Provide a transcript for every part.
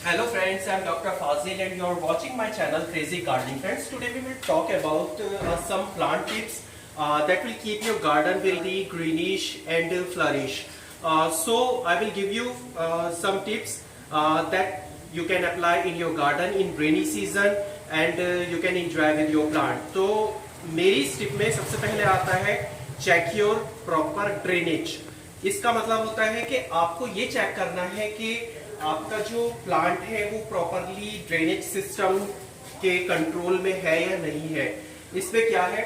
Hello friends, I am Dr. Fazil and you are watching my channel Crazy Gardening. Friends, today we will talk about some plant tips that will keep your garden healthy, greenish and flourish. So I will give you some tips that you can apply in your garden in rainy season and you can enjoy with your plant. तो मेरी इस tip में सबसे पहले आता है check your proper drainage. इसका मतलब होता है कि आपको ये चेक करना है कि आपका जो प्लांट है वो प्रॉपरली ड्रेनेज सिस्टम के कंट्रोल में है या नहीं है। इसमें क्या है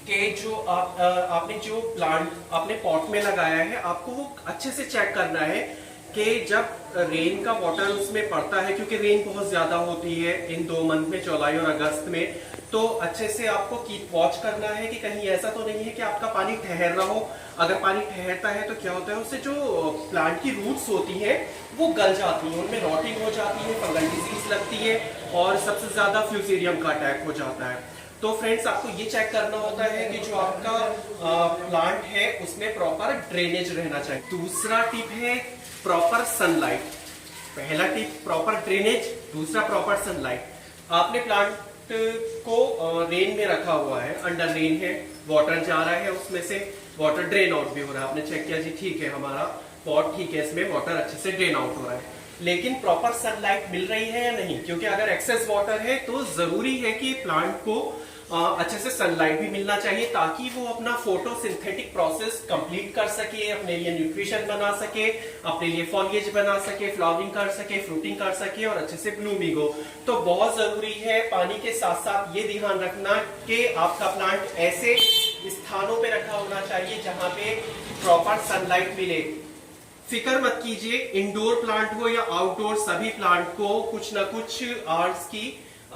कि जो आपने जो प्लांट अपने पॉट में लगाया है आपको वो अच्छे से चेक करना है कि जब रेन का वाटर उसमें पड़ता है, क्योंकि रेन बहुत ज्यादा होती है इन 2 मंथ में, जुलाई और अगस्त में, तो अच्छे से आपको कीप वॉच करना है कि कहीं ऐसा तो नहीं है कि आपका पानी ठहर रहा हो। अगर पानी ठहरता है तो क्या होता है, उससे जो प्लांट की रूट्स होती है वो गल जाती है, उनमें रॉटिंग हो जाती है, फंगल डिजीज लगती है और सबसे ज्यादा फ्यूजेरियम का अटैक हो जाता है। तो फ्रेंड्स, आपको ये चेक करना होता है कि जो आपका प्लांट है उसमें प्रॉपर ड्रेनेज रहना चाहिए। दूसरा टिप है प्रॉपर सनलाइट। पहला टिप प्रॉपर ड्रेनेज, दूसरा प्रॉपर सनलाइट। आपने प्लांट को रेन में रखा हुआ है, अंडर रेन है, वाटर जा रहा है, उसमें से वाटर ड्रेन आउट भी हो रहा है। आपने चेक किया जी ठीक है, हमारा पॉट ठीक है, इसमें वाटर अच्छे से ड्रेन आउट हो रहा है, लेकिन प्रॉपर सनलाइट मिल रही है या नहीं? क्योंकि अगर एक्सेस वाटर है तो जरूरी है कि प्लांट को अच्छे से सनलाइट भी मिलना चाहिए ताकि वो अपना फोटोसिंथेटिक प्रोसेस कंप्लीट कर सके, अपने लिए न्यूट्रिशन बना सके, अपने लिए फॉलिएज बना सके, फ्लावरिंग कर सके, फ्रूटिंग कर सके और अच्छे से ब्लूमिंग हो। तो बहुत जरूरी है पानी के साथ साथ ये ध्यान रखना कि आपका प्लांट ऐसे स्थानों पे रखा होना चाहिए जहां पे प्रॉपर सनलाइट मिले। फिक्र मत कीजिए, इंडोर प्लांट हो या आउटडोर, सभी प्लांट को कुछ ना कुछ आवर्स की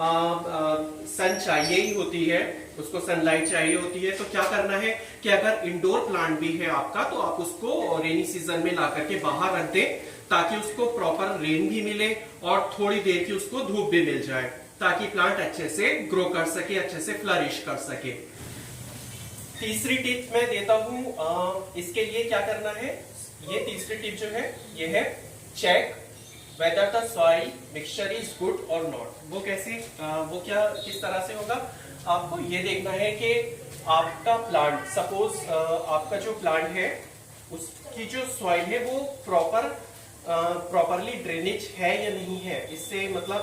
सन चाहिए ही होती है, उसको सनलाइट चाहिए होती है। तो क्या करना है कि अगर इंडोर प्लांट भी है आपका तो आप उसको रेनी सीजन में ला करके बाहर रख दें ताकि उसको प्रॉपर रेन भी मिले और थोड़ी देर की उसको धूप भी मिल जाए ताकि प्लांट अच्छे से ग्रो कर सके, अच्छे से फ्लरिश कर सके। तीसरी टिप मैं देता हूं, इसके लिए क्या करना है, ये तीसरी टिप जो है ये है check whether the soil mixture is good or not। वो कैसे, वो क्या किस तरह से होगा? आपको ये देखना है कि आपका प्लांट, सपोज आपका जो प्लांट है उसकी जो सॉइल है वो प्रॉपरली ड्रेनेज है या नहीं है। इससे मतलब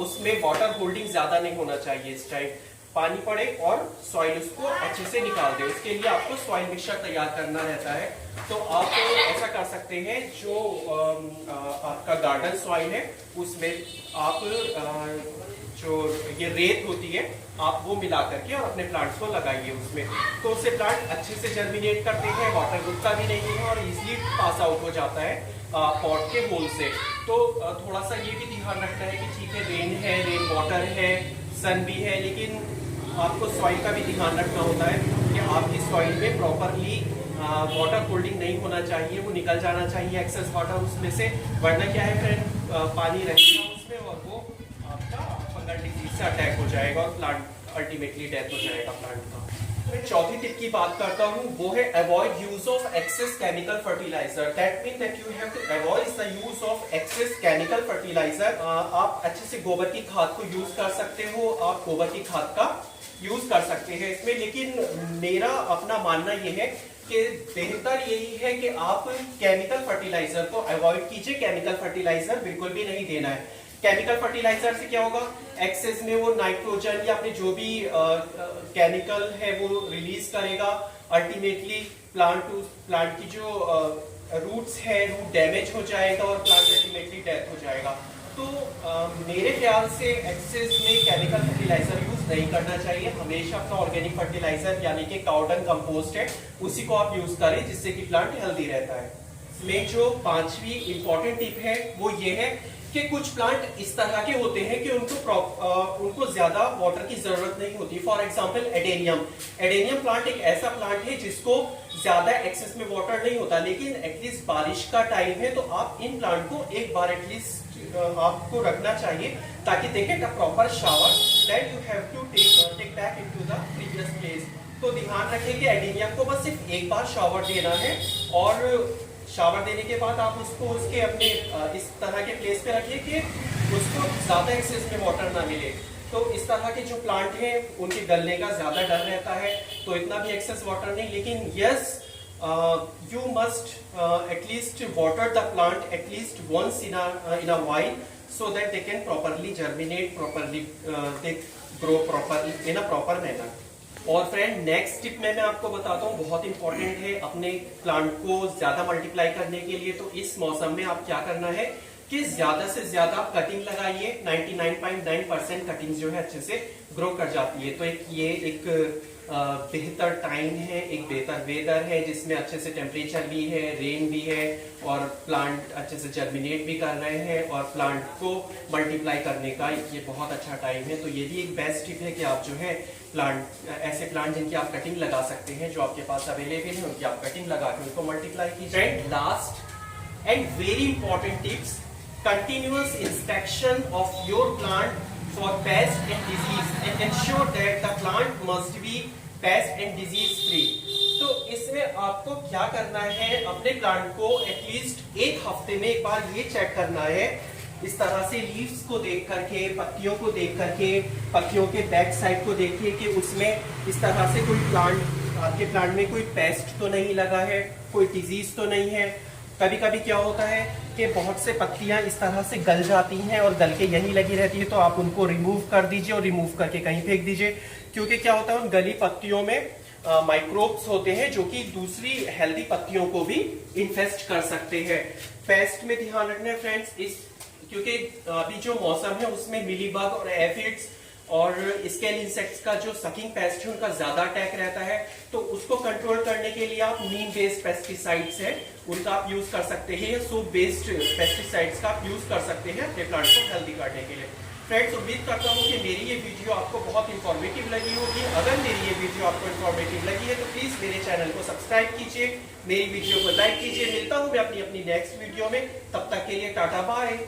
उसमें वाटर होल्डिंग ज्यादा नहीं होना चाहिए। इस टाइम पानी पड़े और सॉइल उसको अच्छे से निकाल दे, उसके लिए आपको सॉइल मिक्सचर तैयार करना रहता है। तो आप ऐसा कर सकते हैं, जो आपका गार्डन सॉइल है उसमें आप जो ये रेत होती है आप वो मिला करके और अपने प्लांट्स को लगाइए उसमें, तो उससे प्लांट अच्छे से जर्मिनेट करते हैं, वाटर रुकता भी नहीं है और इजीली पास आउट हो जाता है पॉट के होल से। तो थोड़ा सा ये भी ध्यान रखना है कि ठीक है, रेन है, रेन वाटर है, सन भी है, लेकिन आपको सॉइल का भी ध्यान रखना होता है कि आपकी सॉइल में प्रॉपरली वाटर होल्डिंग नहीं होना चाहिए, वो निकल जाना चाहिए एक्सेस वाटर उसमें से, वरना क्या है फ्रेंड, पानी रहेगा उसमें और वो आपका फंगल डिजीज से अटैक हो जाएगा और प्लांट अल्टीमेटली डेथ हो जाएगा प्लांट का। मैं चौथी टिप की बात करता हूँ, वो है avoid use of excess chemical fertiliser. That mean that you have to avoid the use of excess chemical fertiliser. आप अच्छे से गोबर की खाद को यूज कर सकते हो, आप गोबर की खाद का यूज कर सकते हैं इसमें, लेकिन मेरा अपना मानना यह है कि बेहतर यही है कि आप केमिकल फर्टिलाइजर को अवॉइड कीजिए। केमिकल फर्टिलाइजर बिल्कुल भी नहीं देना है। केमिकल फर्टिलाइजर से क्या होगा, एक्सेस में वो नाइट्रोजन या अपने जो भी केमिकल है वो रिलीज करेगा, अल्टीमेटली प्लांट की जो रूट्स है रूट डैमेज हो जाएगा और प्लांट अल्टीमेटली डेथ हो जाएगा। तो मेरे ख्याल से एक्सेस में केमिकल फर्टिलाइजर यूज नहीं करना चाहिए। हमेशा अपना ऑर्गेनिक फर्टिलाइजर यानी कि काउडंग कंपोस्ट है उसी को आप यूज करें, जिससे कि प्लांट हेल्दी रहता है। में जो पांचवी इंपॉर्टेंट टिप है वो ये है कि कुछ प्लांट इस तरह के होते हैं कि उनको ज्यादा वाटर की जरूरत नहीं होती। फॉर एग्जांपल एडेनियम प्लांट एक ऐसा प्लांट है जिसको ज्यादा एक्सेस में वाटर नहीं होता, लेकिन एटलीस्ट बारिश का टाइम है तो आप इन प्लांट को एक बार एटलीस्ट आपको रखना चाहिए ताकि they get a proper shower, then you have to take back into the previous place. तो ध्यान रखें कि एडेनियम को बस सिर्फ एक बार शावर देना है और शावर देने के बाद आप उसको उसके अपने इस तरह के प्लेस पे रखिए कि उसको ज्यादा एक्सेस में वाटर ना मिले। तो इस तरह के जो प्लांट हैं उनके गलने का ज्यादा डर रहता है, तो इतना भी एक्सेस वाटर नहीं, लेकिन yes you must at least water the plant at least once in a while so that they can properly germinate, properly they grow properly in a proper manner। और फ्रेंड नेक्स्ट टिप मैं आपको बताता हूँ, बहुत important है अपने plant को ज्यादा मल्टीप्लाई करने के लिए। तो इस मौसम में आप क्या करना है कि ज्यादा से ज्यादा कटिंग लगाइए। 99.9% कटिंग जो है अच्छे से ग्रो कर जाती है। तो ये एक बेहतर टाइम है, एक बेहतर वेदर है जिसमें अच्छे से टेम्परेचर भी है, रेन भी है और प्लांट अच्छे से जर्मिनेट भी कर रहे हैं और प्लांट को मल्टीप्लाई करने का ये बहुत अच्छा टाइम है। तो ये भी एक बेस्ट टिप है कि आप जो है प्लांट ऐसे प्लांट जिनकी आप कटिंग लगा सकते हैं, जो आपके पास अवेलेबल है, उनकी आप कटिंग लगा के उनको मल्टीप्लाई कीजिए। Last and very important tips, continuous inspection of your plant for pest and disease and ensure that the plant must be pest and disease free। तो इसमें आपको क्या करना है, अपने प्लांट को एटलीस्ट एक हफ्ते में एक बार ये चेक करना है, इस तरह से लीव्स को देख करके, पत्तियों को देख करके, पत्तियों के बैक साइड को देखिए कि उसमें इस तरह से कोई प्लांट, आपके प्लांट में कोई पेस्ट तो नहीं लगा है, कोई डिजीज तो नहीं है। कभी कभी क्या होता है कि बहुत से पत्तियां इस तरह से गल जाती हैं और गल के यहीं लगी रहती है, तो आप उनको रिमूव कर दीजिए और रिमूव करके कहीं फेंक दीजिए। क्योंकि क्या होता है, उन गली पत्तियों में माइक्रोब्स होते हैं जो कि दूसरी हेल्दी पत्तियों को भी इन्फेस्ट कर सकते हैं। पेस्ट में ध्यान रखना है फ्रेंड्स, क्योंकि अभी जो मौसम है उसमें मिलीबग और एफिड्स और स्केल इंसेक्ट्स का जो सकिंग पेस्ट है उनका ज्यादा अटैक रहता है। तो उसको कंट्रोल करने के लिए आप नीम बेस्ड पेस्टिसाइड्स है उनका आप यूज कर सकते हैं, या सोप बेस्ड पेस्टिसाइड्स का आप यूज कर सकते हैं अपने प्लांट को हेल्दी करने के लिए। फ्रेंड्स, उम्मीद करता हूँ कि मेरी ये वीडियो आपको बहुत इंफॉर्मेटिव लगी होगी। अगर मेरी ये वीडियो आपको इंफॉर्मेटिव लगी है तो प्लीज मेरे चैनल को सब्सक्राइब कीजिए, मेरी वीडियो को लाइक कीजिए। मिलता हूँ मैं अपनी नेक्स्ट वीडियो में, तब तक के लिए टाटा बाय।